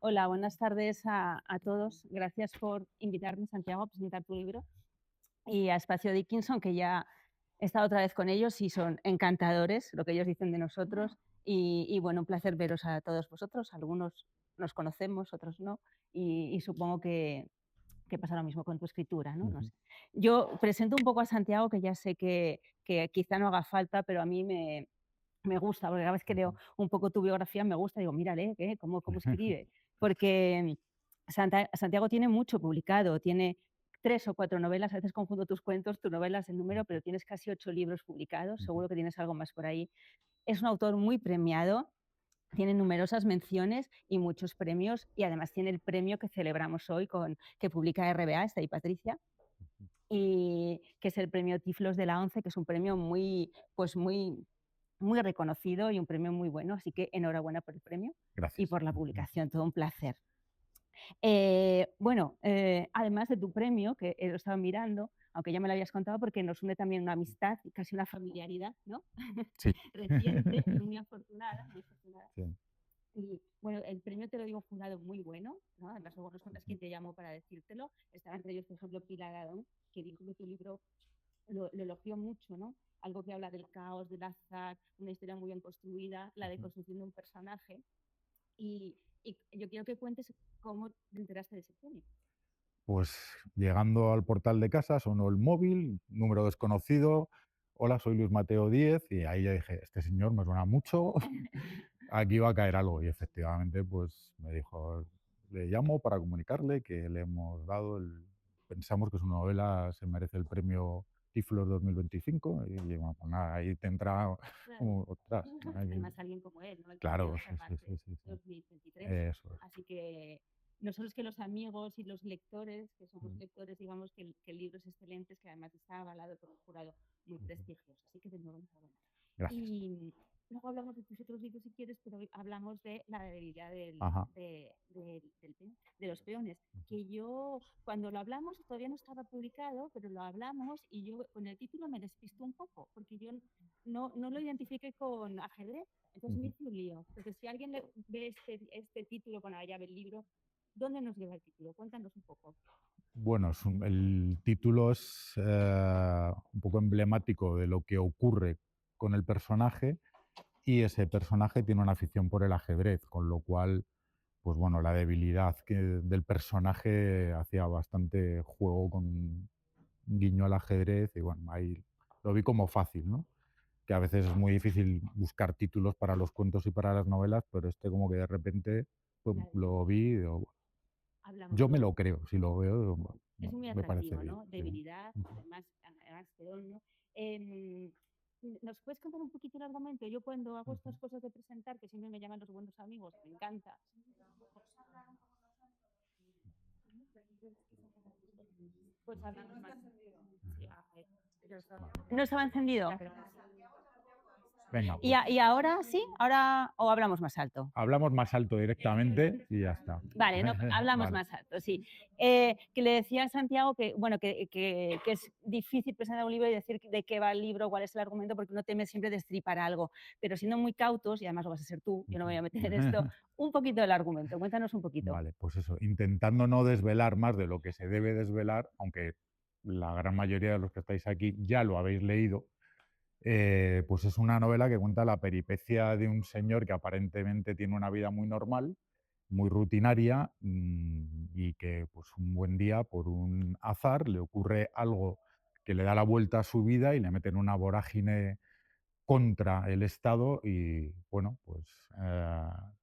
Hola, buenas tardes a todos. Gracias por invitarme, Santiago, a presentar tu libro y a Espacio Dickinson, que ya he estado otra vez con ellos y son encantadores, lo que ellos dicen de nosotros. Y bueno, un placer veros a todos vosotros. Algunos nos conocemos, otros no. Y supongo que pasa lo mismo con tu escritura, ¿no? No Ujú, sé. Yo presento un poco a Santiago, que ya sé que quizá no haga falta, pero a mí me gusta, porque cada vez que leo ujú. un poco tu biografía me gusta, digo, mírale, cómo escribe. Porque Santiago tiene mucho publicado, tiene 3 o 4 novelas, a veces confundo tus cuentos, tu novela es el número, pero tienes casi 8 libros publicados, Ujú, seguro que tienes algo más por ahí. Es un autor muy premiado, tiene numerosas menciones y muchos premios, y además tiene el premio que celebramos hoy que publica RBA, está ahí Patricia, ujú. y que es el premio Tiflos de la ONCE, que es un premio muy reconocido y un premio muy bueno, así que enhorabuena por el premio y Gracias. por la Ujú, publicación, todo un placer. Bueno, además de tu premio, que lo estaba mirando, aunque ya me lo habías contado, porque nos une también una amistad y casi una familiaridad, ¿no? sí. Reciente y muy afortunada, muy afortunada. Sí. Y bueno, el premio te lo digo jurado muy bueno, ¿no? Además, luego nos cuentas Ujú, quién te llamó para decírtelo. Estaba entre ellos, por ejemplo, Pilar Adón, que dijo que tu libro lo elogió mucho, ¿no? Algo que habla del caos, del azar, una historia muy bien construida, la de ujú. construcción de un personaje. Y yo quiero que cuentes cómo te enteraste de ese premio. Pues llegando al portal de casa, sonó el móvil, número desconocido. Hola, soy Luis Mateo Díez. Y ahí ya dije, este señor me suena mucho, aquí va a caer algo. Y efectivamente, pues me dijo, le llamo para comunicarle que le hemos dado pensamos que su novela se merece el premio Tiflos 2025. Y bueno, pues nada, ahí tendrá Claro. como otras. Además, alguien como él, ¿no? El premio Claro, se sí, sí, reparte sí, sí, sí. 2023. Eso es. Así que nosotros que los amigos y los lectores, que somos Mm, lectores, digamos que el libro es excelente, que además está avalado por un jurado muy ujú. prestigioso. Así que de nuevo, enhorabuena. Gracias. Y luego hablamos de tus otros libros si quieres, pero hoy hablamos de la debilidad Ajá. de los peones, que yo cuando lo hablamos todavía no estaba publicado, pero lo hablamos y yo con el título me despistó un poco, porque yo no lo identifiqué con ajedrez, entonces me Ujú. hice un lío. Entonces, si alguien ve este título, bueno, ya ve el libro, ¿dónde nos lleva el título? Cuéntanos un poco. Bueno, el título es un poco emblemático de lo que ocurre con el personaje y ese personaje tiene una afición por el ajedrez, con lo cual, pues bueno, la debilidad del personaje hacía bastante juego con un guiño al ajedrez y bueno, ahí lo vi como fácil, ¿no? Que a veces es muy difícil buscar títulos para los cuentos y para las novelas, pero este como que de repente pues, Claro, lo vi y digo, hablamos yo de me él. lo creo, si lo veo, digo, Es bueno, muy me parece atractivo, bien. ¿no? Sí. Debilidad, Ujú. además peón, ¿no? Em, ¿Nos puedes contar un poquito el argumento? Yo cuando hago Ujú. estas cosas de presentar, que siempre me llaman los buenos amigos, me encanta. Pues hablamos más. Sí, a ver. Vale. ¿No estaba encendido? Venga, ¿Y, pues y ahora sí? ¿Ahora o hablamos más alto? hablamos más alto directamente y ya está. Vale, no, hablamos Vale. más alto, sí. Que le decía a Santiago que, bueno, que es difícil presentar un libro y decir de qué va el libro, cuál es el argumento, porque uno teme siempre destripar algo. Pero siendo muy cautos, y además lo vas a ser tú, yo no me voy a meter en esto, un poquito del argumento. Cuéntanos un poquito. Vale, pues eso, intentando no desvelar más de lo que se debe desvelar, aunque la gran mayoría de los que estáis aquí ya lo habéis leído, pues es una novela que cuenta la peripecia de un señor que aparentemente tiene una vida muy normal, muy rutinaria, y que pues un buen día, por un azar, le ocurre algo que le da la vuelta a su vida y le mete en una vorágine contra el Estado y bueno, pues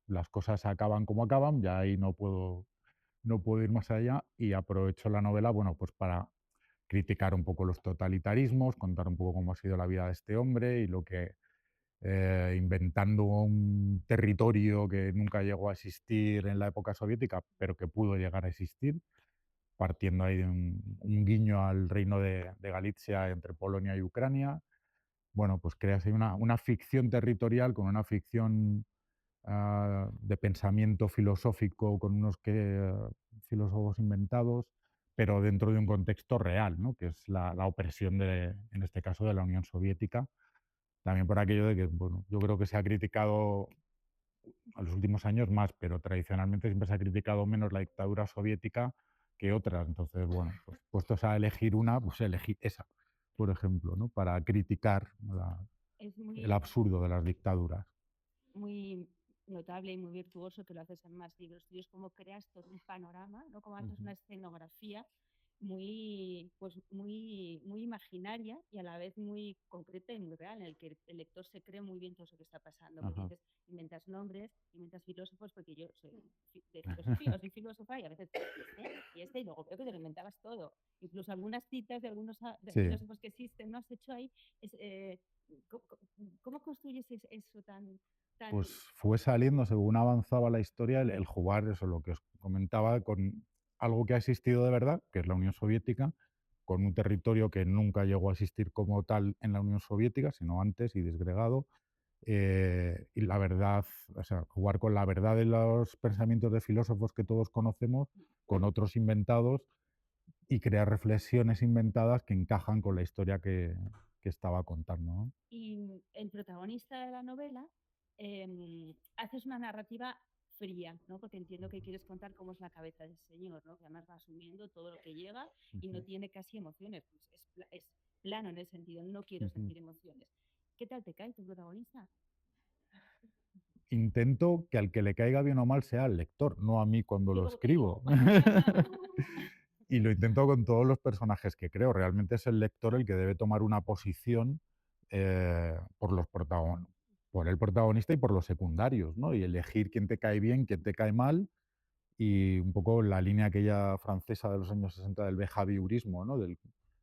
las cosas acaban como acaban, ya ahí no puedo ir más allá y aprovecho la novela, bueno, pues para criticar un poco los totalitarismos, contar un poco cómo ha sido la vida de este hombre y lo que, inventando un territorio que nunca llegó a existir en la época soviética, pero que pudo llegar a existir, partiendo ahí de un guiño al reino de Galicia entre Polonia y Ucrania. Bueno, pues creas ahí una ficción territorial con una ficción de pensamiento filosófico con unos filósofos inventados, pero dentro de un contexto real, ¿no? Que es la opresión, en este caso, de la Unión Soviética. También por aquello de que, bueno, yo creo que se ha criticado a los últimos años más, pero tradicionalmente siempre se ha criticado menos la dictadura soviética que otras. Entonces, bueno, pues puestos a elegir una, pues elegí esa, por ejemplo, ¿no? Para criticar Es el muy, absurdo de las dictaduras. muy notable y muy virtuoso que lo haces en más libros tuyos, cómo creas todo un panorama, ¿no? Cómo haces Ujú. una escenografía muy, pues muy imaginaria y a la vez muy concreta y muy real, en el que el lector se cree muy bien todo eso que está pasando, porque Ajá. dices, inventas nombres, inventas filósofos, porque yo soy de filosofía, o soy filósofa y a veces, y luego creo que te lo inventabas todo. Incluso algunas citas de algunos de Sí, filósofos que existen, ¿no? Has hecho ahí, es, ¿cómo, cómo construyes eso tan pues fue saliendo según avanzaba la historia el jugar, eso, lo que os comentaba, con algo que ha existido de verdad, que es la Unión Soviética, con un territorio que nunca llegó a existir como tal en la Unión Soviética, sino antes y disgregado, y la verdad, o sea, jugar con la verdad de los pensamientos de filósofos que todos conocemos, con otros inventados, y crear reflexiones inventadas que encajan con la historia que estaba contando, ¿no? Y el protagonista de la novela haces una narrativa fría, ¿no? Porque entiendo que quieres contar cómo es la cabeza del señor, ¿no? Que además va asumiendo todo lo que llega y no Ujú, tiene casi emociones, pues es plano en el sentido, no quiero ujú. sentir emociones. ¿Qué tal te cae tu protagonista? Intento que al que le caiga bien o mal sea al lector, no a mí cuando Yo lo luego te escribo. digo. Y lo intento con todos los personajes que creo. Realmente es el lector el que debe tomar una posición por por el protagonista y por los secundarios, ¿no? Y elegir quién te cae bien, quién te cae mal, y un poco la línea aquella francesa de los años 60 del behaviorismo, ¿no?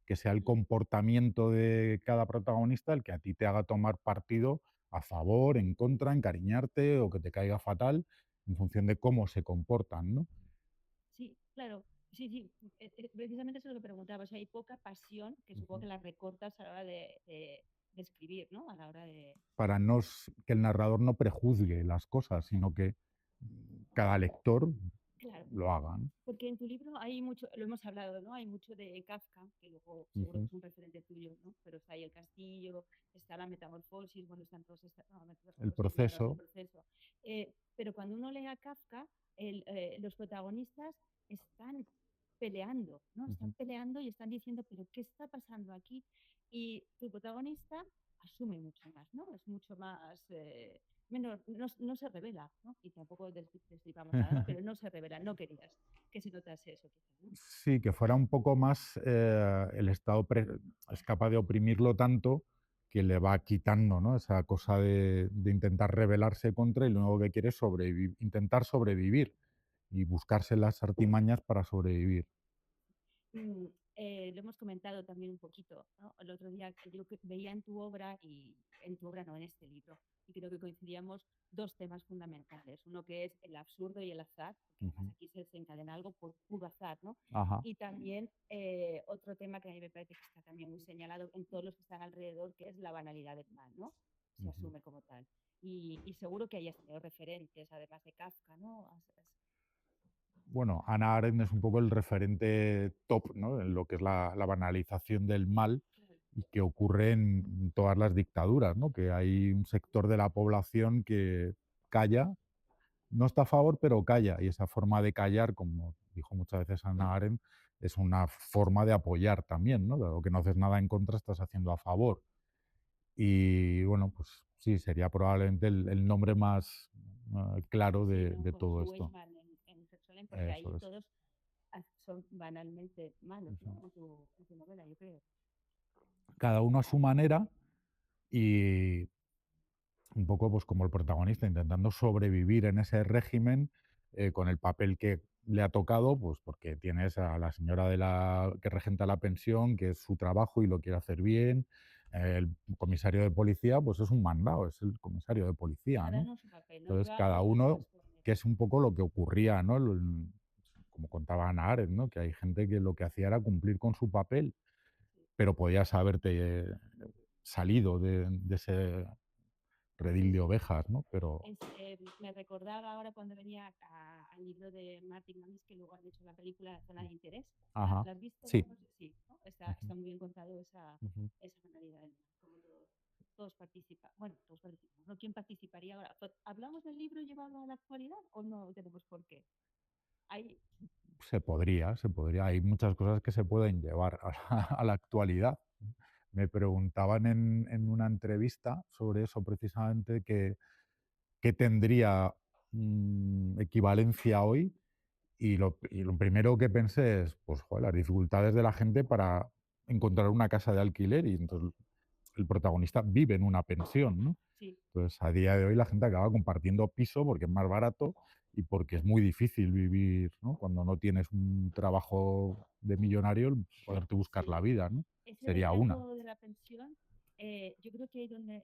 Que sea el comportamiento de cada protagonista el que a ti te haga tomar partido a favor, en contra, encariñarte o que te caiga fatal en función de cómo se comportan, ¿no? Sí, claro. Sí, sí, precisamente eso es lo que preguntaba. O sea, hay poca pasión, que supongo Ujú. que la recortas a la hora de escribir, ¿no? A la hora de, Para que el narrador no prejuzgue las cosas, sino que cada lector claro, lo haga, ¿no? porque en tu libro hay mucho, lo hemos hablado, ¿no? Hay mucho de Kafka, que luego seguro que Ujú. es un referente tuyo, ¿no? Pero está ahí el castillo, está la metamorfosis, bueno, están todos, no, El metamorfosis no, no, el proceso. proceso. Pero cuando uno lee a Kafka, los protagonistas están peleando, ¿no? Están Ujú. peleando y están diciendo, pero ¿qué está pasando aquí? Y tu protagonista asume mucho más, ¿no? Es mucho más, menos, no se revela, ¿no? Y tampoco destripamos nada, ¿no? Pero no se revela, no querías que se notase eso, quizá, ¿no? Sí, que fuera un poco más el Estado es capaz de oprimirlo tanto que le va quitando, ¿no? Esa cosa de intentar rebelarse contra y lo único que quiere es intentar sobrevivir y buscarse las artimañas para sobrevivir. Mm, lo hemos comentado también un poquito, ¿no? El otro día que yo veía en tu obra, y en tu obra no, en este libro, y creo que coincidíamos dos temas fundamentales. Uno que es el absurdo y el azar, porque además Ujú. aquí se desencadena algo por puro azar, ¿no? Ajá. Y también otro tema que a mí me parece que está también muy señalado en todos los que están alrededor, que es la banalidad del mal, ¿no? Se Ujú. asume como tal. Y seguro que hayas tenido referentes, además de Kafka, ¿no? Bueno, Hannah Arendt es un poco el referente top, ¿no? En lo que es la banalización del mal y que ocurre en todas las dictaduras, ¿no? Que hay un sector de la población que calla, no está a favor, pero calla. Y esa forma de callar, como dijo muchas veces Hannah Arendt, es una forma de apoyar también, ¿no? Dado que no haces nada en contra, estás haciendo a favor. Y bueno, pues sí, sería probablemente el nombre más claro Sí, ¿no? de Con todo su esto. Weisman en Sexualen, porque ahí Eso es. todos son banalmente malos, ¿no? Ujú. En tu novela, yo creo. Cada uno a su manera y un poco pues como el protagonista intentando sobrevivir en ese régimen con el papel que le ha tocado, pues porque tienes a la señora que regenta la pensión, que es su trabajo y lo quiere hacer bien. El comisario de policía, pues es un mandado, es el comisario de policía, Cada ¿no? uno su papel, ¿no? Entonces, Yo cada hago las uno, cosas por mí. que es un poco lo que ocurría, ¿no? Como contaba Ana Arendt, ¿no? Que hay gente que lo que hacía era cumplir con su papel, Sí. pero podías haberte salido de ese redil de ovejas, ¿no? Pero, Me recordaba ahora cuando venía al libro de Martin Amis, que luego han hecho la película La Zona de Interés. ¿La, ajá, la has visto? sí. Sí, ¿no? Ujú, Está muy bien contado ujú. esa manera, como todo. todos participan. Bueno, todos participamos, ¿no? ¿Quién participaría ahora? ¿Hablamos del libro llevado a la actualidad o no tenemos por qué? Hay, Se podría. Hay muchas cosas que se pueden llevar a a la actualidad. Me preguntaban en una entrevista sobre eso precisamente, que qué tendría equivalencia hoy. Y lo primero que pensé es, pues, joder, las dificultades de la gente para encontrar una casa de alquiler, y entonces el protagonista vive en una pensión, ¿no? sí, Entonces, a día de hoy la gente acaba compartiendo piso porque es más barato y porque es muy difícil vivir, ¿no? Cuando no tienes un trabajo de millonario, el poderte buscar sí. la vida, ¿no? Ese Sería una. relato de la pensión, yo creo que es donde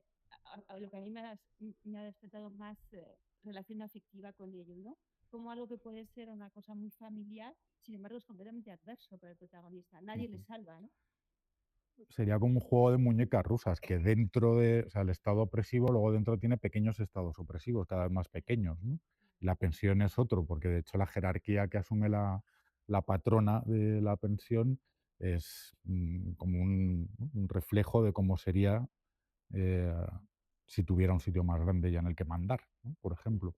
lo que a mí me ha despertado más relación afectiva con ellos, ¿no? Como algo que puede ser una cosa muy familiar, sin embargo es completamente adverso para el protagonista. Nadie le Ujú. salva, ¿no? Sería como un juego de muñecas rusas, que dentro de, o sea, el estado opresivo, luego dentro tiene pequeños estados opresivos, cada vez más pequeños, ¿no? Y la pensión es otro, porque de hecho la jerarquía que asume la patrona de la pensión es como un reflejo de cómo sería eh, si tuviera un sitio más grande ya en el que mandar, ¿no? Por ejemplo.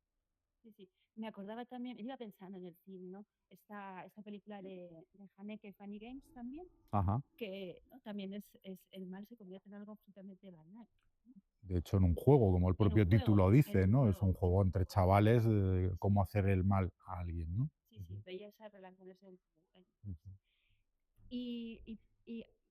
Sí, sí. Me acordaba también, iba pensando en el film, ¿no? Esta película de Haneke, Funny Games también, Ajá. que ¿no? También es el mal se convierte en algo absolutamente banal, ¿no? De hecho, en un juego, como el propio título En dice, un ¿no? Es un juego, juego entre chavales de cómo hacer el mal a alguien, ¿no? sí, sí, veía esas relaciones Ujú. y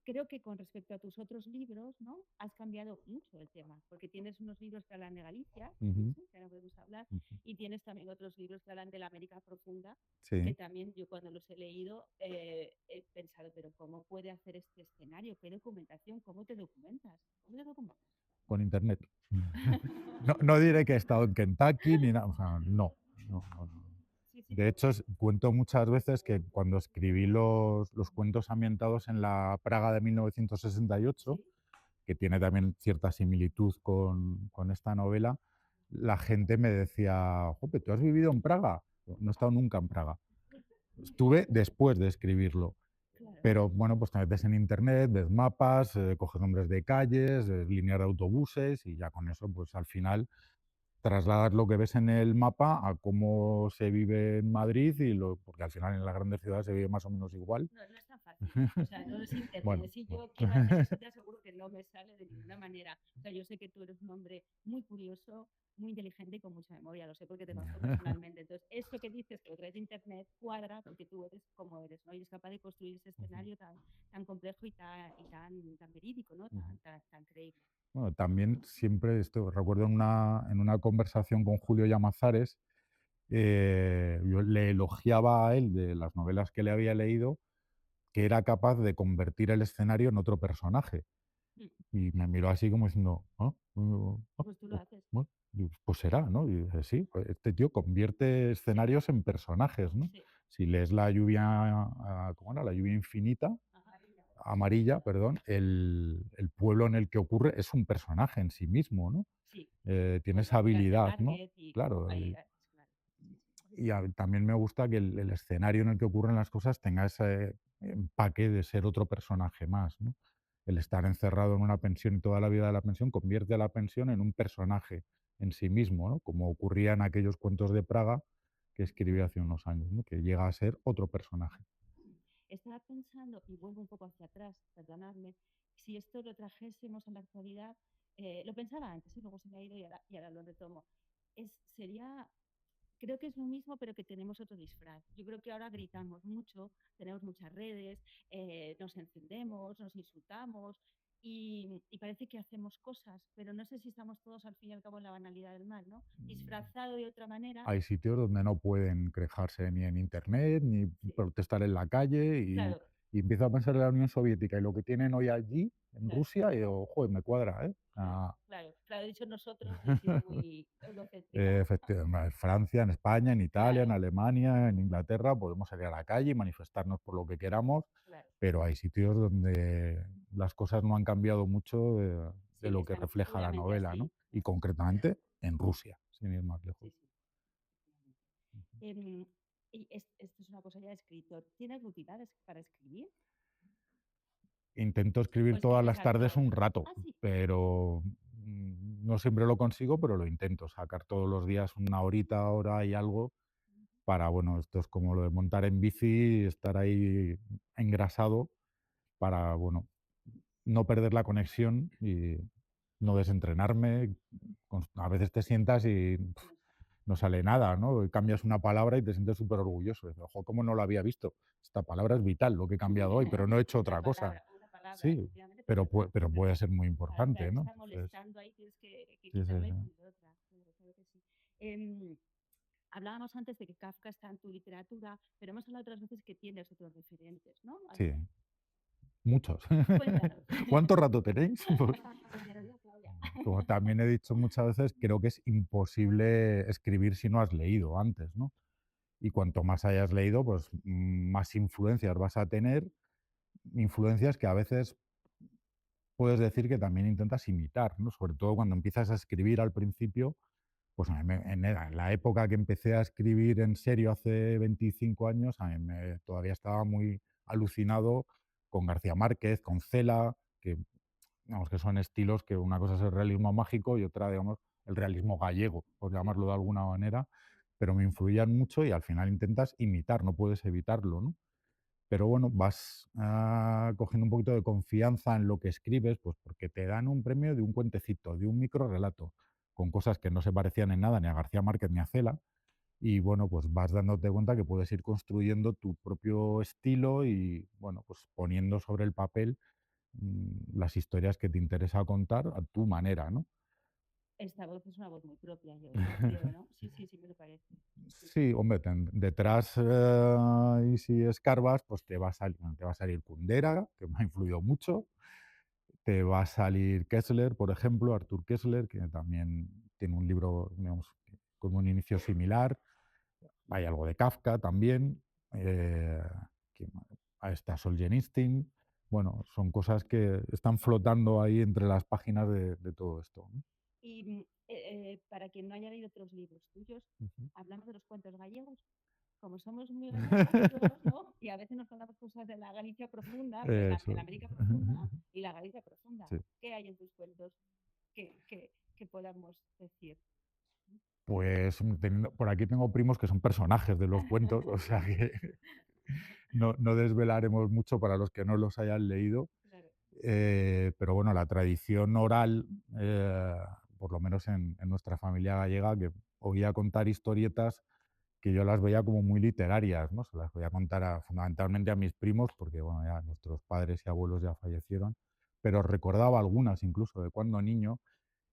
creo que con respecto a tus otros libros, ¿no? Has cambiado mucho el tema, porque tienes unos libros que hablan de Galicia, Ujú, que ahora podemos hablar, ujú. y tienes también otros libros que hablan de la América profunda, que Sí, también yo cuando los he leído he pensado, pero ¿cómo puede hacer este escenario? ¿Qué documentación? ¿Cómo te documentas? ¿Cómo te documentas? con internet. No, no diré que he estado en Kentucky ni nada, o sea, no, no. Sí, sí, De hecho, cuento muchas veces que cuando escribí los cuentos ambientados en la Praga de 1968, sí, que tiene también cierta similitud con esta novela, la gente me decía, jope, ¿tú has vivido en Praga? No he estado nunca en Praga. Estuve después de escribirlo. claro. Pero bueno, pues te metes en internet, ves mapas, coges nombres de calles, líneas de autobuses, y ya con eso, pues al final trasladas lo que ves en el mapa a cómo se vive en Madrid, porque al final en las grandes ciudades se vive más o menos igual. No, no es tan fácil. O sea, no es Bueno, internet. Si bueno. yo quiero hacer eso, te aseguro que no me sale de ninguna manera. O sea, yo sé que tú eres un hombre muy curioso, muy inteligente y con mucha memoria. Lo sé porque te conozco personalmente. Entonces, eso que dices que lo traes de internet cuadra porque tú eres como eres, ¿no? Y eres capaz de construir ese escenario tan complejo y tan verídico, ¿no? Tan creíble. Bueno, también siempre esto, recuerdo en una conversación con Julio Llamazares, yo le elogiaba a él de las novelas que le había leído, que era capaz de convertir el escenario en otro personaje. Mm. Y me miró así como diciendo: "¿Ah? Pues tú lo haces. Bueno". Digo: "Pues será", ¿no? Y dije: "Sí, pues este tío convierte Sí, escenarios en personajes", ¿no? sí. Si lees La lluvia, ¿cómo era? La lluvia infinita, Ajá. amarilla, perdón, el pueblo en el que ocurre es un personaje en sí mismo, ¿no? Sí. Tiene Con esa García habilidad, ¿no? Márquez y Claro, ahí, y claro. Sí, sí. también me gusta que el escenario en el que ocurren las cosas tenga ese empaque de ser otro personaje más, ¿no? El estar encerrado en una pensión y toda la vida de la pensión convierte a la pensión en un personaje en sí mismo, ¿no? Como ocurría en aquellos cuentos de Praga que escribí hace unos años, ¿no? Que llega a ser otro personaje. Estaba pensando, y vuelvo un poco hacia atrás, perdonadme, si esto lo trajésemos a la actualidad, lo pensaba antes y luego se me ha ido y ahora lo retomo. Sería, creo que es lo mismo, pero que tenemos otro disfraz. Yo creo que ahora gritamos mucho, tenemos muchas redes, nos encendemos, nos insultamos y parece que hacemos cosas, pero no sé si estamos todos al fin y al cabo en la banalidad del mal, ¿no? Disfrazado de otra manera, Hay sitios donde no pueden quejarse ni en internet, ni sí, protestar en la calle, claro, y empiezo a pensar en la Unión Soviética y lo que tienen hoy allí, en claro. Rusia, y digo, joder, me cuadra, ¿eh? Claro, claro, claro, he dicho nosotros y he sido muy egocéntrica. En Francia, en España, en Italia, en Claro, Alemania, en Inglaterra, podemos salir a la calle y manifestarnos por lo que queramos, claro. pero hay sitios donde las cosas no han cambiado mucho de Sí, lo que están refleja la puramente novela, ¿no? así. Y concretamente en Rusia, sin ir más lejos. Sí, sí. Em, y esto es una cosa ya de escritor. ¿Tienes rutinas para escribir? Intento ¿O escribir todas escribes las al tardes cabo? un rato, Ah, sí. pero no siempre lo consigo, pero lo intento, sacar todos los días una horita, hora y algo para, bueno, esto es como lo de montar en bici, estar ahí engrasado para, bueno, no perder la conexión y no desentrenarme. A veces te sientas y no sale nada, ¿no? Y cambias una palabra y te sientes súper orgulloso. Dices, ojo, ¿cómo no lo había visto? Esta palabra es vital, lo que he cambiado hoy, pero no he hecho otra cosa. Una palabra, Sí, efectivamente, pero, pero pero claro, puede ser muy claro, importante, claro que ¿no? está Entonces, molestando ahí, tienes que sí, sí, quitarla y sí. poner otra. Claro que sí. Em, Hablábamos antes de que Kafka está en tu literatura, pero hemos hablado otras veces que tienes otros referentes, ¿no? Sí, muchos. Cuéntanos. ¿Cuánto rato tenéis? Pues, Pues ya lo digo, Claudia. como también he dicho muchas veces, creo que es imposible escribir si no has leído antes, ¿no? Y cuanto más hayas leído, pues más influencias vas a tener, influencias que a veces puedes decir que también intentas imitar, ¿no? Sobre todo cuando empiezas a escribir al principio, pues a mí en la época que empecé a escribir en serio hace 25 años, todavía estaba muy alucinado con García Márquez, con Cela, que digamos que son estilos que una cosa es el realismo mágico y otra, digamos, el realismo gallego, por llamarlo de alguna manera, pero me influían mucho y al final intentas imitar, no puedes evitarlo, ¿no? Pero bueno, vas cogiendo un poquito de confianza en lo que escribes, pues porque te dan un premio de un cuentecito, de un micro relato, con cosas que no se parecían en nada ni a García Márquez ni a Cela. Y bueno, pues vas dándote cuenta que puedes ir construyendo tu propio estilo y bueno, pues poniendo sobre el papel las historias que te interesa contar a tu manera, ¿no? Esta voz es una voz muy propia, yo creo, ¿no? Sí, sí, sí, me lo parece. Sí, sí. Sí, hombre, detrás, y si escarbas, pues te va a salir Kundera, que me ha influido mucho, te va a salir Kessler, por ejemplo, Arthur Kessler, que también tiene un libro, digamos, con un inicio similar. Hay algo de Kafka también. eh, ahí está Solzhenitsyn. Bueno, son cosas que están flotando ahí entre las páginas de todo esto, ¿no? Y para quien no haya leído otros libros tuyos, Ujú. hablamos de los cuentos gallegos. Como somos muy gallegos todos, ¿no? Y a veces nos contamos cosas de la Galicia profunda, de la Eso. América profunda y la Galicia profunda. Sí. ¿Qué hay en tus cuentos que podamos decir? Pues por aquí tengo primos que son personajes de los cuentos, o sea que no desvelaremos mucho para los que no los hayan leído. Claro. Pero bueno, la tradición oral, por lo menos en nuestra familia gallega, que oía contar historietas que yo las veía como muy literarias, ¿no? Se las voy a contar fundamentalmente a mis primos, porque bueno, ya nuestros padres y abuelos ya fallecieron, pero recordaba algunas incluso de cuando niño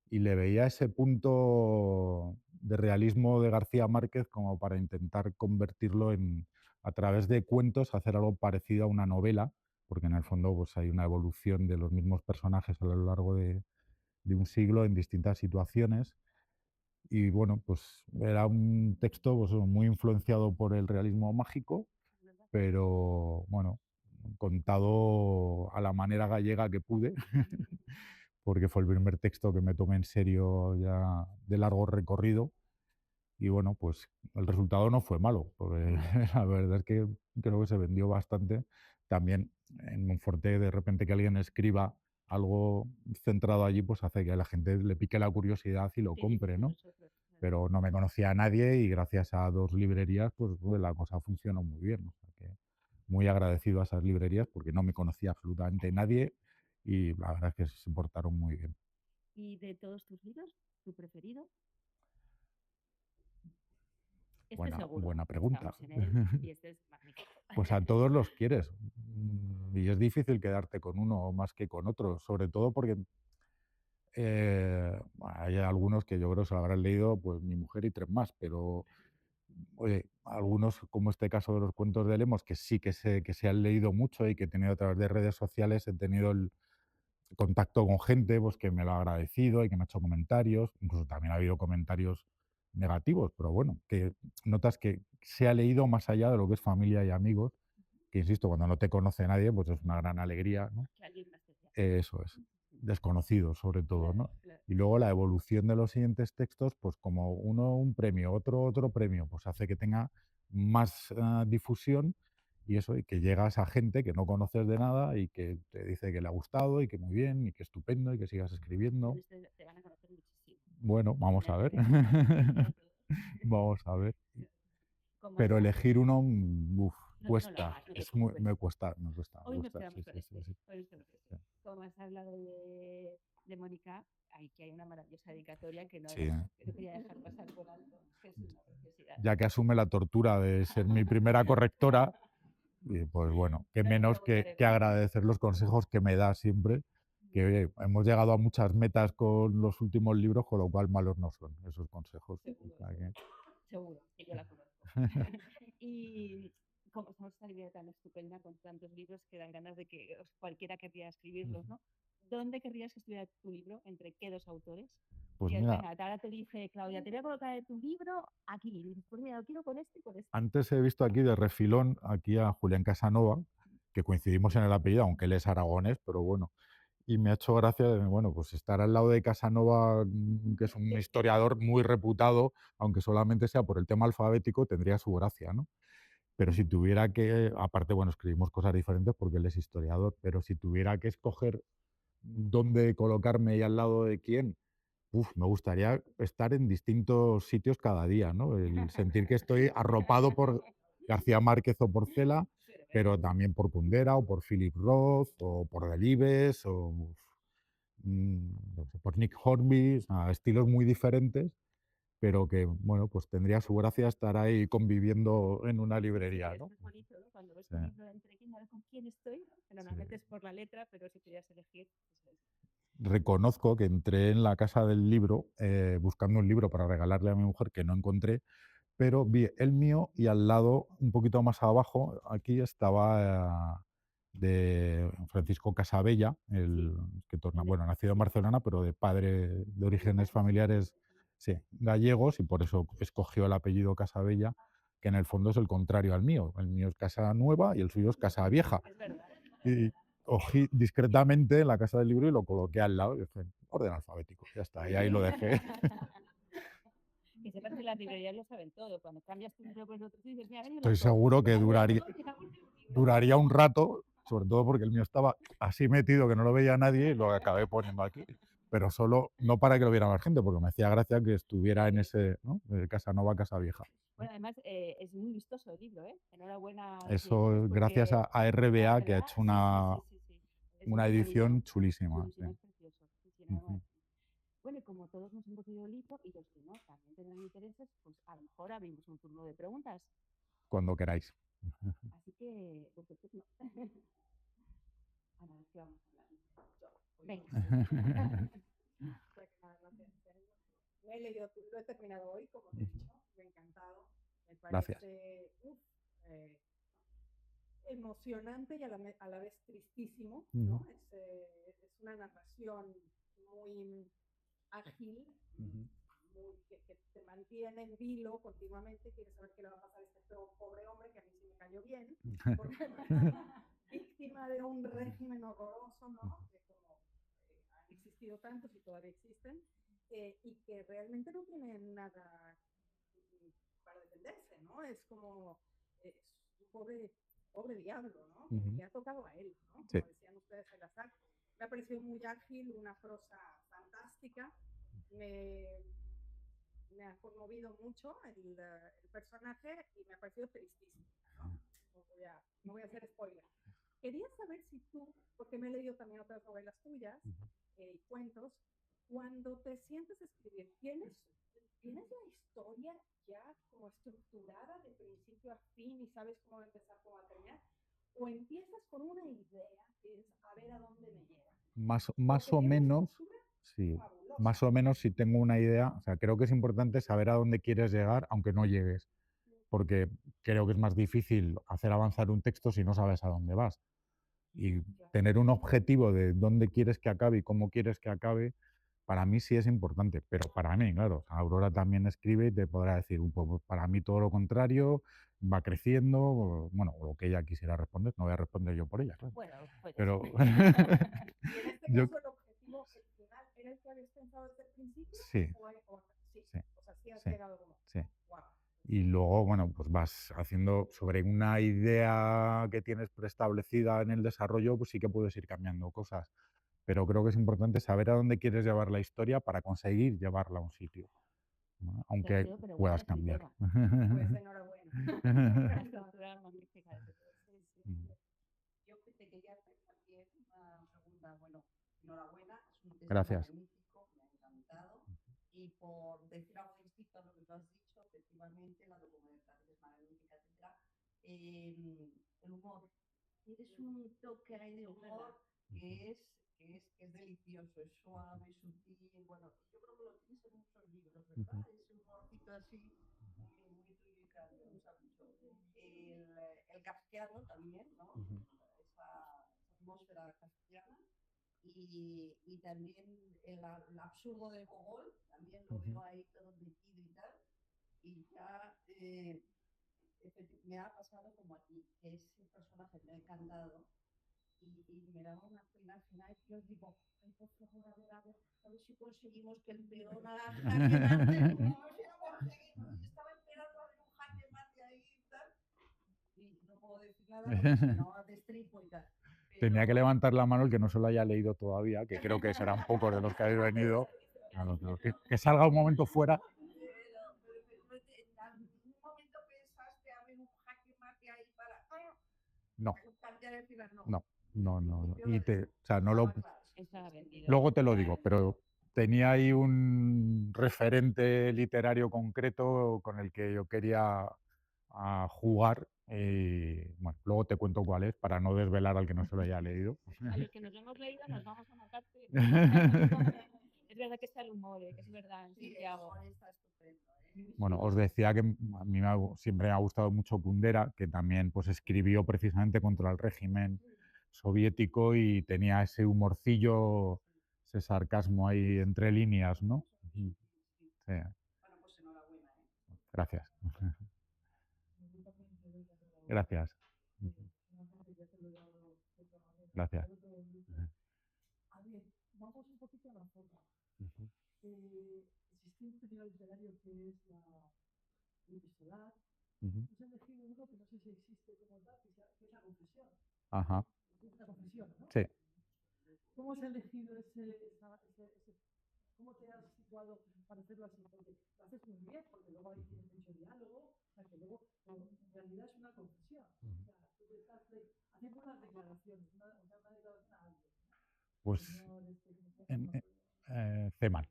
y le veía ese punto de realismo de García Márquez como para intentar convertirlo a través de cuentos, hacer algo parecido a una novela, porque en el fondo pues, hay una evolución de los mismos personajes a lo largo de un siglo en distintas situaciones. Y bueno, pues era un texto pues, muy influenciado por el realismo mágico, ¿Verdad? pero bueno, contado a la manera gallega que pude, porque fue el primer texto que me tomé en serio ya de largo recorrido. Y bueno, pues el resultado no fue malo, porque la verdad es que creo que se vendió bastante. También en Monforte, de repente que alguien escriba algo centrado allí, pues hace que a la gente le pique la curiosidad y lo ¿Qué dices compre, de ¿no? nosotros? Claro. Pero no me conocía a nadie y gracias a 2 librerías, pues la cosa funcionó muy bien. O sea que muy agradecido a esas librerías porque no me conocía absolutamente nadie y la verdad es que se portaron muy bien. ¿Y de todos tus libros, tu preferido? Este seguro, Buena porque pregunta. estamos en él y este es magnífico. Pues a todos los quieres. Y es difícil quedarte con uno más que con otro, sobre todo porque hay algunos que yo creo se lo habrán leído pues mi mujer y 3 más, pero oye, algunos, como este caso de los cuentos de Lemos, que sí que se han leído mucho y que he tenido a través de redes sociales, he tenido el contacto con gente pues, que me lo ha agradecido y que me ha hecho comentarios, incluso también ha habido comentarios negativos, pero bueno, que notas que se ha leído más allá de lo que es familia y amigos, que insisto, cuando no te conoce nadie, pues es una gran alegría, ¿no? Que alguien me especial. Eso es, desconocido sobre todo, Claro, ¿no? claro. Y luego la evolución de los siguientes textos, pues como uno un premio, otro premio, pues hace que tenga más difusión y eso, y que llegas a gente que no conoces de nada y que te dice que le ha gustado y que muy bien y que estupendo y que sigas escribiendo. Te van a conocer muchísimo. Bueno, vamos a ver. Vamos a ver. Pero elegir uno, cuesta. No te Me preocupes. cuesta, me cuesta, me Hoy nos cuesta. quedamos Sí, con sí, este. sí, sí. Hoy nos quedamos con este. Sí. Como has hablado de Mónica, aquí hay una maravillosa dedicatoria que no, Sí. que no quería dejar pasar por alto, que es una preciosidad. Ya que asume la tortura de ser mi primera correctora, y pues bueno, qué menos que agradecer los consejos que me da siempre, que oye, hemos llegado a muchas metas con los últimos libros, con lo cual malos no son esos consejos. Seguro, O sea que- seguro, que yo la conozco. Y como somos esta librería tan estupenda con tantos libros que dan ganas de que cualquiera querría escribirlos, ¿no? ¿Dónde querrías que estuviera tu libro? ¿Entre qué dos autores? Pues Y mira, venga, ahora te dice Claudia, te voy a colocar tu libro aquí. Y dices, pues mira, lo quiero con este y con este. antes he visto aquí de refilón aquí a Julián Casanova, que coincidimos en el apellido, aunque él es aragonés, pero bueno. Y me ha hecho gracia, bueno, pues estar al lado de Casanova, que es un historiador muy reputado, aunque solamente sea por el tema alfabético, tendría su gracia, ¿no? Pero si tuviera que, aparte, bueno, escribimos cosas diferentes porque él es historiador, pero si tuviera que escoger dónde colocarme y al lado de quién, me gustaría estar en distintos sitios cada día, ¿no? El sentir que estoy arropado por García Márquez o por Cela, pero también por Kundera o por Philip Roth o por Delibes o no sé, por Nick Hornby, o sea, estilos muy diferentes, pero que, bueno, pues tendría su gracia estar ahí conviviendo en una librería, ¿no? Es bonito, ¿no? Cuando ves Sí, un libro entre quién, a ver con quién estoy, que sí. normalmente es por la letra, pero si pudieras elegir, pues Reconozco que entré en la casa del libro buscando un libro para regalarle a mi mujer que no encontré, pero vi el mío y al lado, un poquito más abajo, aquí estaba de Francisco Casabella, el que torna, bueno, nacido en Barcelona, pero de padre de orígenes familiares, sí, gallegos, y por eso escogió el apellido Casabella, que en el fondo es el contrario al mío. El mío es Casa Nueva y el suyo es Casa Vieja. es verdad. Y cogí discretamente en la casa del libro y lo coloqué al lado y dije, orden alfabético, ya está, y ahí lo dejé. Que sepas que las librerías lo saben todo. Cuando cambias tu libro por el otro, tú dices, mira, ven el Estoy otro. seguro que Mira, ven el duraría, otro, mira, último libro. duraría un rato, sobre todo porque el mío estaba así metido que no lo veía nadie y lo acabé poniendo aquí. Pero solo, no para que lo viera más gente, porque me hacía gracia que estuviera en ese, ¿no? De Casa Nueva, Casa Vieja. Bueno, además es muy vistoso el libro, ¿eh? Enhorabuena a los Eso editores es gracias porque a RBA, que ha RBA, hecho sí. Es una muy bonito. edición chulísima. Sí. Es precioso. Sí, enhorabuena. Ujú. Bueno, y como todos nos hemos leído el libro y los que no también tendrán intereses, pues a lo mejor abrimos un turno de preguntas. Cuando queráis. Así que, vuestro turno. Ana, ¿qué vamos a hablar? Venga. Pues nada, lo he leído, lo he terminado hoy, como te he dicho, me ha encantado. Me Gracias. parece eh, emocionante y a la vez tristísimo, Ujú. ¿no? Es una narración muy ágil, Ujú. que te mantiene en vilo continuamente, quieres saber qué le va a pasar a este pobre hombre que a mí sí me cayó bien, porque víctima de un régimen horroroso, ¿no? Que como han existido tantos y todavía existen, y que realmente no tienen nada para defenderse, ¿no? Es como es un pobre diablo, ¿no? Ujú. Le ha tocado a él, ¿no? Sí. Como decían ustedes en la SAC. Me ha parecido muy ágil, una prosa fantástica. Me ha conmovido mucho el personaje y me ha parecido tristísimo, ¿no? No voy a hacer spoiler. Quería saber si tú, porque me he leído también otras novelas tuyas y cuentos, cuando te sientes a escribir, ¿tienes la historia ya como estructurada de principio a fin y sabes cómo va a empezar, cómo va a terminar? ¿O empiezas con una idea que es a ver a dónde me lleva? Más o menos, sí, más o menos si tengo una idea, o sea, creo que es importante saber a dónde quieres llegar, aunque no llegues, porque creo que es más difícil hacer avanzar un texto si no sabes a dónde vas. Y tener un objetivo de dónde quieres que acabe y cómo quieres que acabe, para mí sí es importante, pero para mí, claro, Aurora también escribe y te podrá decir, pues para mí todo lo contrario, va creciendo, bueno, o lo que ella quisiera responder, no voy a responder yo por ella, claro. Bueno, pues Pero y en este yo, caso el objetivo, el final, ¿era el que habías pensado desde el principio? sí, Sí. sí, O sea, sí has sí, llegado como, sí. wow. y luego, bueno, pues vas haciendo sobre una idea que tienes preestablecida en el desarrollo, pues sí que puedes ir cambiando cosas. Pero creo que es importante saber a dónde quieres llevar la historia para conseguir llevarla a un sitio, ¿no? Aunque Creativo, pero igual puedas cambiar. escritora. Pues enhorabuena. Una escritora magnífica, desde luego. Mm. Yo te quería hacer también una pregunta. Bueno, enhorabuena, es un texto Gracias. magnífico, me ha encantado. Y por decir algo distinto a lo que tú has dicho, efectivamente, la documentación es magnífica, etc. El humor. Tienes un toque ahí de humor que es delicioso, es suave, sutil. Bueno, yo creo que lo tienes en muchos libros, ¿verdad? Ese humorcito así, muy tuyo y claro, me gusta mucho. El kafkiano también, ¿no? Esa atmósfera kafkiana. Y también el absurdo de Gogol, también lo veo ahí todo metido y tal. Y ya me ha pasado como a ti, que ese personaje me ha encantado y me daba una pena al final que os digo, ay, por favor, a ver si conseguimos que el peón haga jaque mate, a ver si lo conseguimos. Y estaba esperando a ver un jaque mate ahí y tal, y no puedo decir nada porque si no destripo y tal. Tenía que levantar la mano el que no se lo haya leído todavía, que creo que serán pocos de los que habéis venido. Que salga un momento fuera. Pero en algún momento pensaste a ver un jaque mate ahí para No, cambiar el final, no. no. O sea, no lo, Estaba claro. Estaba vendido. luego te lo digo, pero tenía ahí un referente literario concreto con el que yo quería jugar. Y bueno, luego te cuento cuál es para no desvelar al que no se lo haya leído. A los que nos hemos leído nos vamos a marcarte. Es verdad que está el humor, que es verdad, en Sí, Santiago. está estupendo. Bueno, os decía que a mí siempre me ha gustado mucho Kundera, que también pues escribió precisamente contra el régimen soviético y tenía ese humorcillo, ese sarcasmo ahí entre líneas, ¿no? Sí, Bueno, pues enhorabuena. gracias. Gracias. Gracias. A ver, vamos un poquito a la forma. Existe un género literario que es el epistolar. Hemos elegido uno que no sé si existe como tal, que es la confesión. Ajá. Es una confesión, ¿no? Sí. ¿Cómo has elegido cómo te has situado para hacerlo así? Porque lo haces muy bien, porque luego ahí tienes mucho diálogo, o sea que luego en realidad es una confesión. O sea, tú te estás haciendo unas declaraciones, una declaración a alguien. Pues Señor, Zeman.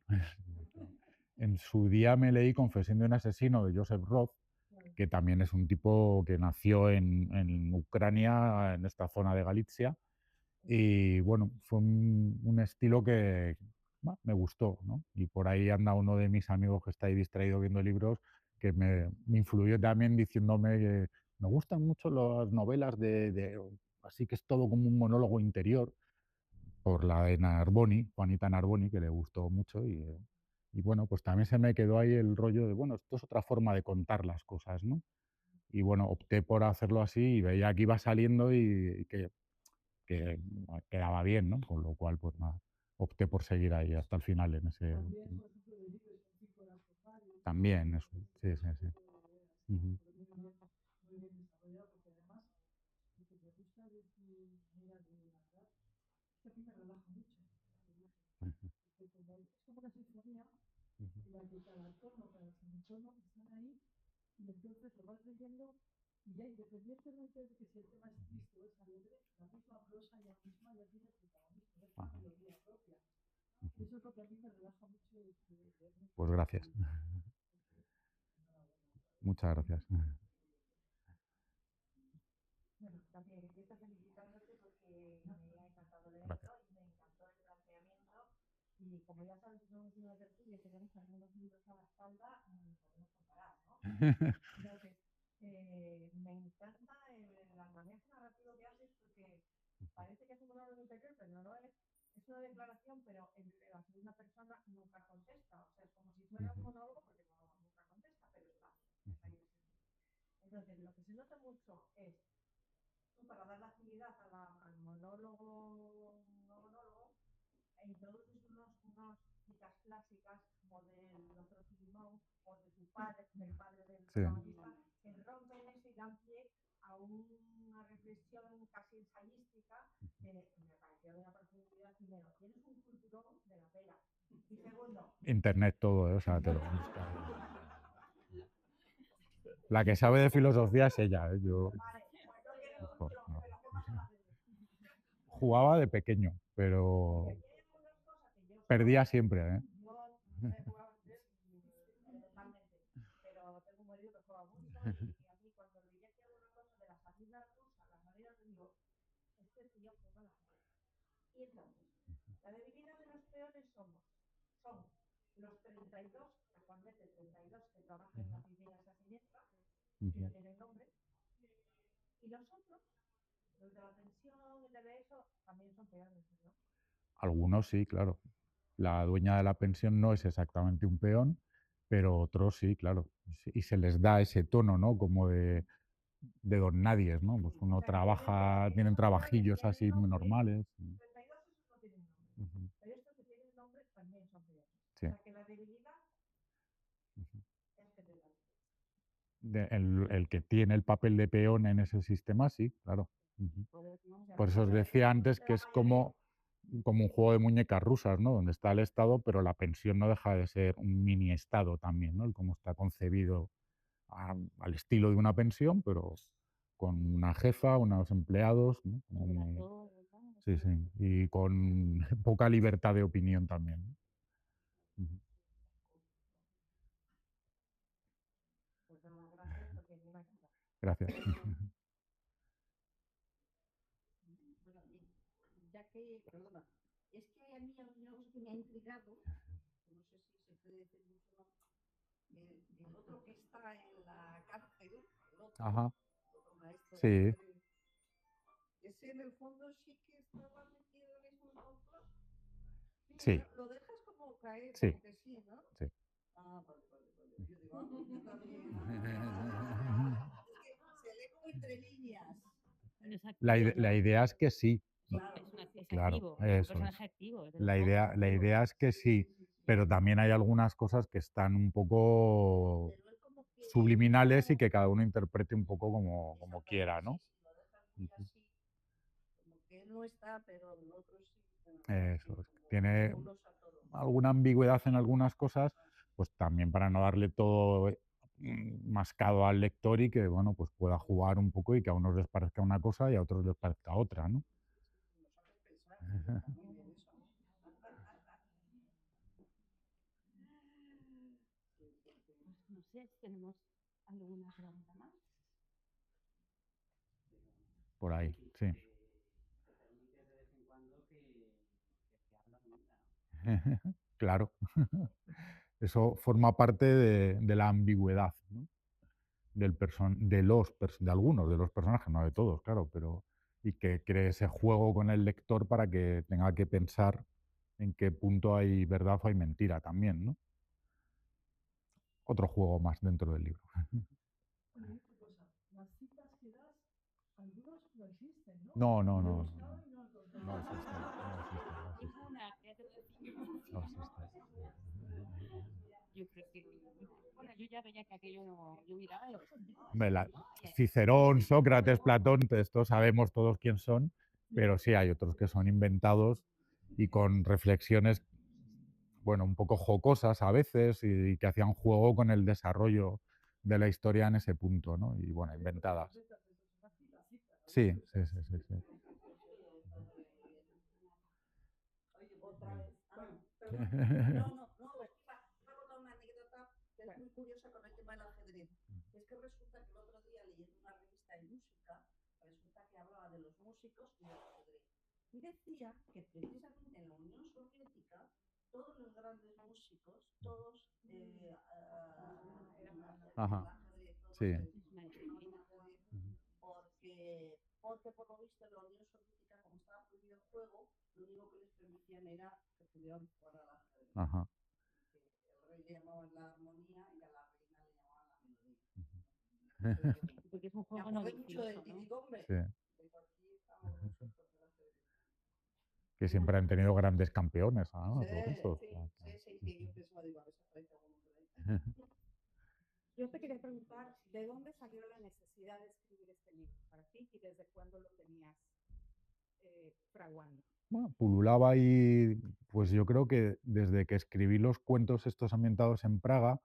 En su día me leí Confesión de un asesino de Joseph Roth, que también es un tipo que nació en Ucrania, en esta zona de Galicia. Y bueno, fue un estilo que me gustó, ¿no? Y por ahí anda uno de mis amigos que está ahí distraído viendo libros, que me influyó también diciéndome que me gustan mucho las novelas así que es todo como un monólogo interior, por la de Narboni, Juanita Narboni, que le gustó mucho. Y bueno, pues también se me quedó ahí el rollo de, bueno, esto es otra forma de contar las cosas, ¿no? Y bueno, opté por hacerlo así y veía que iba saliendo y que quedaba bien, ¿no? Con lo cual, pues nada, opté por seguir ahí hasta el final en ese. también, por ejemplo, dedicas un 5 horas formales. También, eso. Sí, sí, sí. Ujú. Muy bien desarrollado, porque además lo que me gusta de tu manera de narrar es que a mí me relaja mucho. Es como una sinfonía en la que cada tono, cada semitono están ahí y entonces lo vas leyendo y ya independientemente de que si el tema es triste o es alegre, la misma prosa ya misma ya tiene protagonismo, es una melodía propia. Y eso es lo que a mí me relaja mucho de Pues gracias. Muchas gracias. Bueno, también empiezo felicitándote porque me ha encantado leerlo Gracias. y me encantó el planteamiento. Y como ya sabes, somos una tertulia que tenemos algunos libros a la espalda, podemos comparar, ¿no? Entonces, me encanta el manejo narrativo que haces porque parece que es un monólogo interior, pero no lo es. Es una declaración, pero la segunda persona nunca contesta. O sea, es como si fuera un monólogo porque nunca contesta, pero está. Entonces, lo que se nota mucho es para dar la actividad al monólogo, no monólogo, e introduces unas citas clásicas como del Dr. Filimón, o de tu padre, del padre del Sí. protagonista, que rompen eso y dan pie a una reflexión casi ensayística que me pareció de una profundidad. Primero, tienes un culturón de la pera. Y segundo, Internet todo, o sea, te lo busca. La que sabe de filosofía es ella, ¿eh? Yo vale, pues no tienes un ojo, culturón, no. pero ¿qué pasa en la ajedrez? Jugaba de pequeño, pero Porque aquí hay algunas cosas que yo perdía siempre, ¿eh? no sé jugar ajedrez mentalmente, pero tengo un marido que juega mucho y a mí cuando veía que alguna cosa de las familias rusas, las maneras de digo, este tío juega al ajedrez. Y entonces, la debilidad de los peones son los 32, actualmente 32 que trabajan en la primera esa siniestra, y no tienen nombre, y los otros, los de la pensión y de eso, también son peones, ¿no? Algunos sí, claro. La dueña de la pensión no es exactamente un peón, pero otros sí, claro. Y se les da ese tono, ¿no? Como de don nadies, ¿no? Pues uno trabaja, tienen trabajillos así muy normales. 32 esos no tienen nombre, Ujú. pero estos que tienen nombre también son peones. Sí. O sea que la debilidad es que te da. El que tiene el papel de peón en ese sistema, sí, claro. Ujú. Por eso os decía antes que es como un juego de muñecas rusas, ¿no? Donde está el Estado, pero la pensión no deja de ser un mini Estado también, ¿no? El cómo está concebido al estilo de una pensión, pero con una jefa, unos empleados, ¿no? Sí, sí. Y con poca libertad de opinión también, ¿no? Ujú. Pues nada, gracias porque me ha encantado. Gracias. Bueno, ya que, perdona, es que a mí hay una cosa que me ha intrigado, que no sé si se puede decir mucho más, el otro que está en la cárcel, Ajá. el otro maestro de Sí, ajedrez, ese en el fondo sí que estaba metido en el complot. Sí, sí, lo dejas como caer sí, porque sí, ¿no? sí. Ah, vale, vale, vale. Yo digo, ah, pues yo también. Es que se lee como entre líneas. Bueno, es La, activo, la ¿no? idea es que sí, Claro. Es claro, activo, es un eso es. personaje activo. desde La luego. idea es que sí, pero también hay algunas cosas que están un poco Pero él como que subliminales y no. que cada uno interprete un poco como quiera, ¿no? Sí, sí, lo dejas muy Ujú. así, como que él no está, pero el otro sí, pero Eso así, es. como Tiene fabuloso a todo. alguna ambigüedad en algunas cosas, pues también para no darle todo mascado al lector y que, bueno, pues pueda jugar un poco y que a unos les parezca una cosa y a otros les parezca otra, ¿no? Nos haces pensar, está muy bien eso. Pues no sé si tenemos alguna pregunta más. Por ahí, sí. Claro. Eso forma parte de la ambigüedad, ¿no? De algunos de los personajes, no de todos, claro, pero y que cree ese juego con el lector para que tenga que pensar en qué punto hay verdad o hay mentira también, ¿no? Otro juego más dentro del libro. Oye, una cosa, las citas que das, algunas no existen, ¿no? No, no, Yo he no, buscado y no he encontrado. no existe, no existe, no existe, Ninguna, ya te lo decía. no existe. Yo creo que ninguna. Bueno, yo ya veía que aquello no. Yo miraba los. Hombre, Cicerón, Sócrates, Platón, esto sabemos todos quién son, pero sí hay otros que son inventados y con reflexiones, bueno, un poco jocosas a veces y que hacían juego con el desarrollo de la historia en ese punto, ¿no? Y bueno, inventadas. Sí, sí, sí, sí, sí. Otra vez. No, es que me ha contado una anécdota que es muy curiosa con el tema del ajedrez. Es que resulta que el otro día leyendo una revista de música, resulta que hablaba de los músicos y del ajedrez. Y decía que precisamente en la Unión Soviética todos los grandes músicos, todos eran Ajá, ajedrez, todos sí. se dedicaban al ajedrez, porque por lo visto en la Unión Soviética, como estaba prohibido el juego, lo único que les permitían era que pudieran jugar al ajedrez. Ajá. El rey le llamaban la armonía y a la reina le llamaban la melodía. Porque es un Me juego no acordé mucho de vicioso, ti, ¿no? digo, hombre, Sí. de aquí estamos nosotros del ajedrez. Que siempre han tenido grandes campeones, ¿no? Sí, Los rusos. sí, yo pensaba, digo, a ver si aparece alguno por ahí. Yo te quería preguntar, ¿de dónde salió la necesidad de escribir este libro para ti y desde cuándo lo tenías fraguando? Bueno, pululaba ahí, pues yo creo que desde que escribí los cuentos estos ambientados en Praga,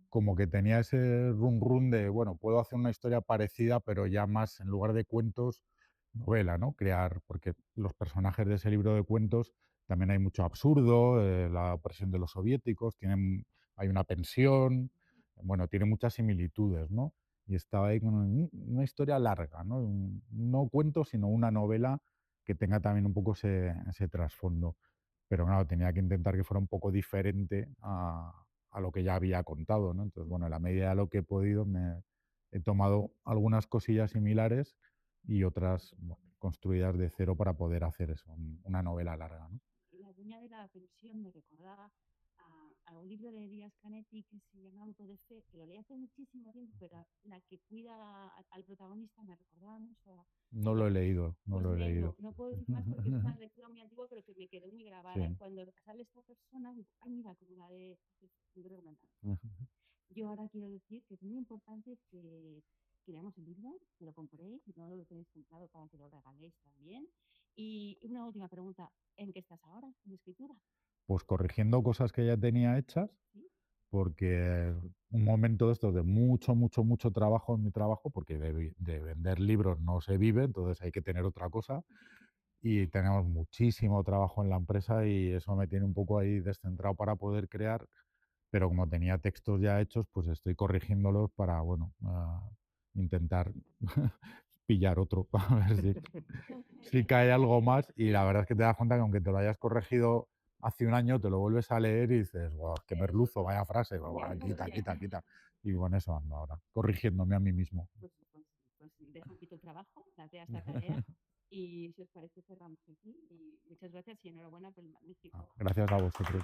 como que tenía ese run run de, bueno, puedo hacer una historia parecida, pero ya más, en lugar de cuentos, novela, ¿no? Crear, porque los personajes de ese libro de cuentos también hay mucho absurdo, la opresión de los soviéticos, hay una pensión, bueno, tiene muchas similitudes, ¿no? Y estaba ahí con una historia larga, ¿no? No cuento, sino una novela que tenga también un poco ese trasfondo. Pero claro, tenía que intentar que fuera un poco diferente a lo que ya había contado, ¿no? Entonces, bueno, en la medida de lo que he podido, he tomado algunas cosillas similares y otras bueno, construidas de cero para poder hacer eso, una novela larga, ¿no? La dueña de la pensión me recordaba a un libro de Elías Canetti que se llama Auto de Fe, que lo leí hace muchísimo tiempo, pero la que cuida al protagonista me recordaba mucho a No lo he leído, no pues lo he léelo, leído. no puedo decir más porque es una lectura muy antigua, pero que me quedó muy grabada. Sí. Y cuando sale esta persona, digo, ay, mira, como la de Yo ahora quiero decir que es muy importante que leamos el libro, que lo compréis, si no lo tenéis comprado para que lo regaléis también. Y una última pregunta, ¿en qué estás ahora, en escritura? Pues corrigiendo cosas que ya tenía hechas, ¿Sí? porque un momento de estos de mucho, mucho, mucho trabajo en mi trabajo, porque de vender libros no se vive, entonces hay que tener otra cosa. Y tenemos muchísimo trabajo en la empresa y eso me tiene un poco ahí descentrado para poder crear, pero como tenía textos ya hechos, pues estoy corrigiéndolos para, bueno, intentar pillar otro, a ver si cae algo más. Y la verdad es que te das cuenta que aunque te lo hayas corregido hace un año, te lo vuelves a leer y dices, wow, qué merluzo, vaya frase, guau, quita, quita, quita. Y con eso ando ahora, corrigiéndome a mí mismo. Pues dejo un poquito el trabajo, date a esta tarea y si os parece cerramos aquí y muchas gracias y enhorabuena por el magnífico. Gracias a vosotros.